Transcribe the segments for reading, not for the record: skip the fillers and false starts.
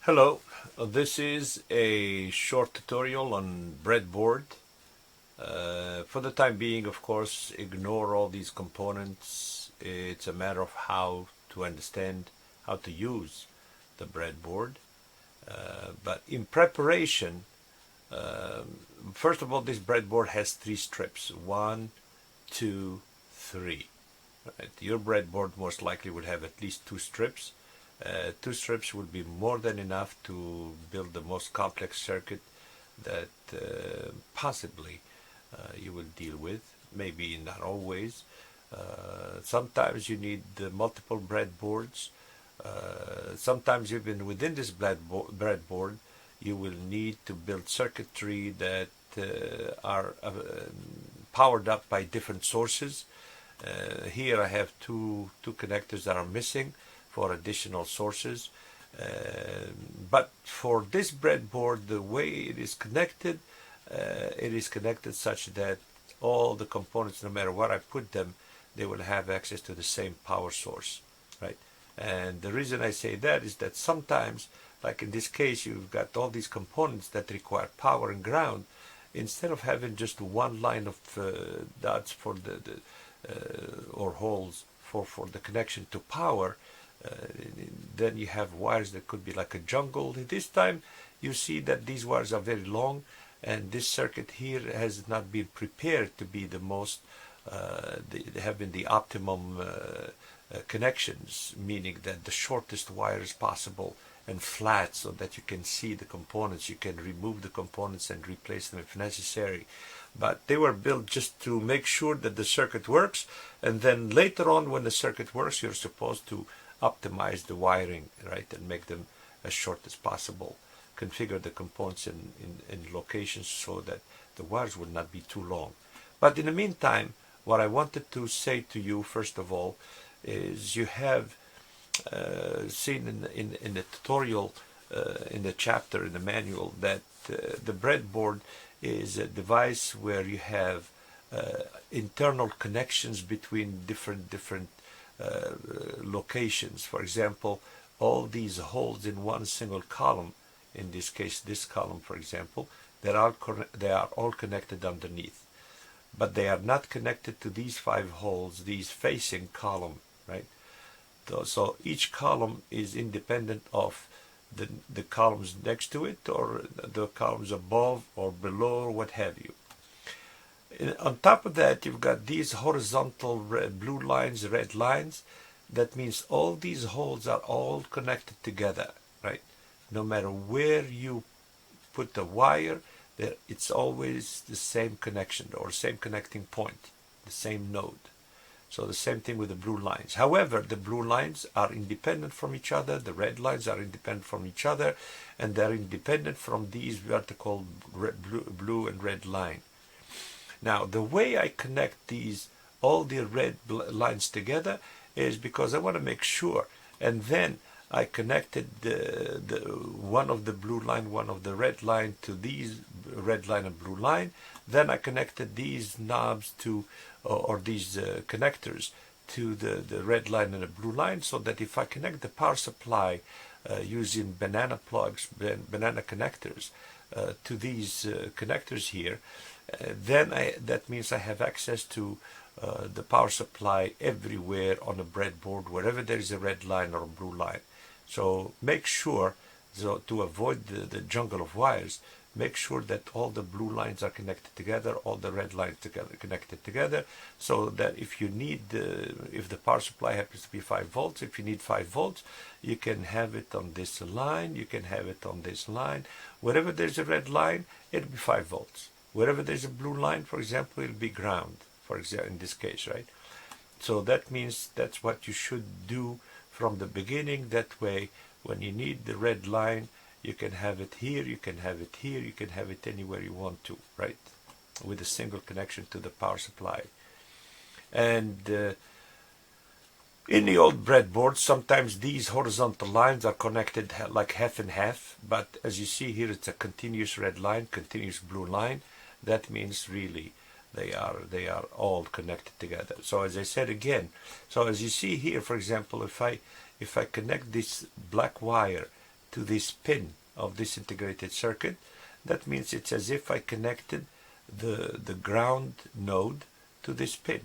Hello, this is a short tutorial on breadboard. For the time being, of course, ignore all these components. It's a matter of how to understand how to use the breadboard. But in preparation, first of all, this breadboard has three strips. One, two, three. Right? Your breadboard most likely would have at least two strips. Two strips would be more than enough to build the most complex circuit that possibly you will deal with. Maybe not always. Sometimes you need multiple breadboards. Sometimes even within this breadboard, you will need to build circuitry that are powered up by different sources. Here I have two connectors that are missing for additional sources. But for this breadboard, the way it is connected such that all the components, no matter what I put them, they will have access to the same power source, right? And the reason I say that is that sometimes, like in this case, you've got all these components that require power and ground. Instead of having just one line of dots for or holes for the connection to power, then you have wires that could be like a jungle. This time you see that these wires are very long, and this circuit here has not been prepared to be the most having the optimum connections, meaning that the shortest wires possible and flat so that you can see the components, you can remove the components and replace them if necessary. But they were built just to make sure that the circuit works, and then later on when the circuit works, you're supposed to optimize the wiring, right, and make them as short as possible. Configure the components in locations so that the wires will not be too long. But in the meantime, what I wanted to say to you, first of all, is you have seen in the tutorial, in the chapter, in the manual, that the breadboard is a device where you have internal connections between different locations. For example, all these holes in one single column, in this case this column for example, they are all connected underneath, but they are not connected to these 5 holes, these facing column, right? So each column is independent of the columns next to it, or the columns above or below, or what have you. On top of that, you've got these horizontal blue lines, red lines. That means all these holes are all connected together, right? No matter where you put the wire, it's always the same connection or same connecting point, the same node. So the same thing with the blue lines. However, the blue lines are independent from each other, the red lines are independent from each other, and they're independent from these vertical blue and red line. Now, the way I connect all the red lines together is because I want to make sure. And then I connected one of the blue line, one of the red line to these red line and blue line. Then I connected these knobs to, or these connectors to the red line and the blue line, so that if I connect the power supply using banana plugs, banana connectors to these connectors here, then that means I have access to the power supply everywhere on a breadboard, wherever there is a red line or a blue line. So make sure, to avoid the jungle of wires, make sure that all the blue lines are connected together, all the red lines connected together, so that if you need, if the power supply happens to be 5 volts, if you need 5 volts, you can have it on this line, you can have it on this line. Wherever there's a red line, it'll be 5 volts. Wherever there's a blue line, for example, it'll be ground, for example, in this case, right? So that means that's what you should do from the beginning. That way, when you need the red line, you can have it here, you can have it here, you can have it anywhere you want to, right? With a single connection to the power supply. And in the old breadboard, sometimes these horizontal lines are connected like half and half, but as you see here, it's a continuous red line, continuous blue line. That means really they are all connected together. So as I said again, so as you see here, for example, if I connect this black wire to this pin of this integrated circuit. That means it's as if I connected the ground node to this pin.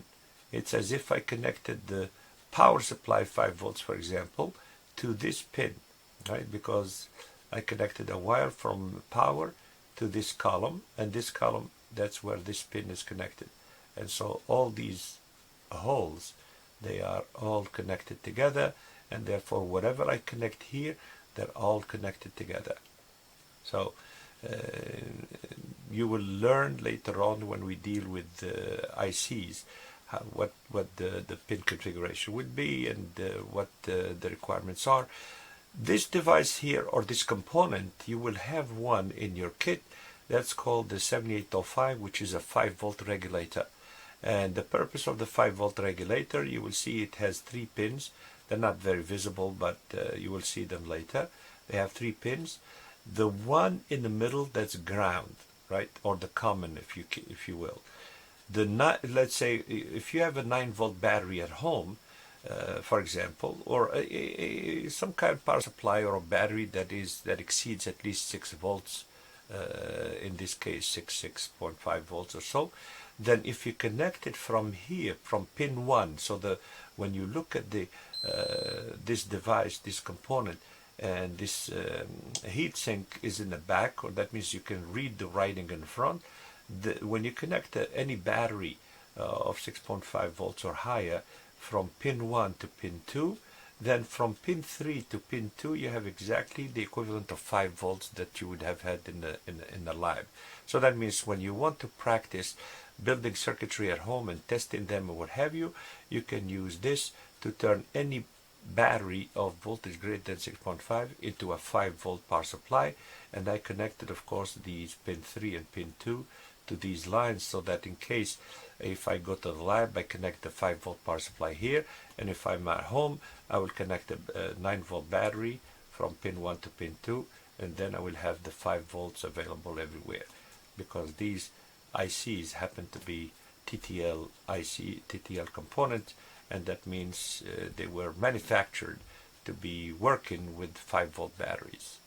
It's as if I connected the power supply 5 volts, for example, to this pin, right? Because I connected a wire from power to this column, and this column, that's where this pin is connected. And so all these holes, they are all connected together, and therefore whatever I connect here, they're all connected together. So you will learn later on when we deal with ICs what the pin configuration would be and what the requirements are. This device here, or this component, you will have one in your kit that's called the 7805, which is a 5-volt regulator. And the purpose of the 5-volt regulator, you will see it has 3 pins. They're not very visible, but you will see them later. They have 3 pins. The one in the middle, that's ground, right, or the common, if you will. Let's say if you have a 9-volt battery at home, for example, or some kind of power supply or a battery that exceeds at least 6 volts, in this case 6.5 volts or so, then if you connect it from here, from pin 1, so when you look at this device, this component, and this heatsink is in the back, or that means you can read the writing in front. When you connect any battery of 6.5 volts or higher from pin 1 to pin 2, then from pin 3 to pin 2 you have exactly the equivalent of 5 volts that you would have had in the lab. So that means when you want to practice building circuitry at home and testing them or what have you, you can use this to turn any battery of voltage greater than 6.5 into a 5-volt power supply. And I connected, of course, these pin 3 and pin 2 to these lines, so that in case if I go to the lab, I connect the 5-volt power supply here, and if I'm at home, I will connect a 9-volt battery from pin 1 to pin 2, and then I will have the 5 volts available everywhere, because these ICs happen to be TTL components, and that means they were manufactured to be working with 5-volt batteries.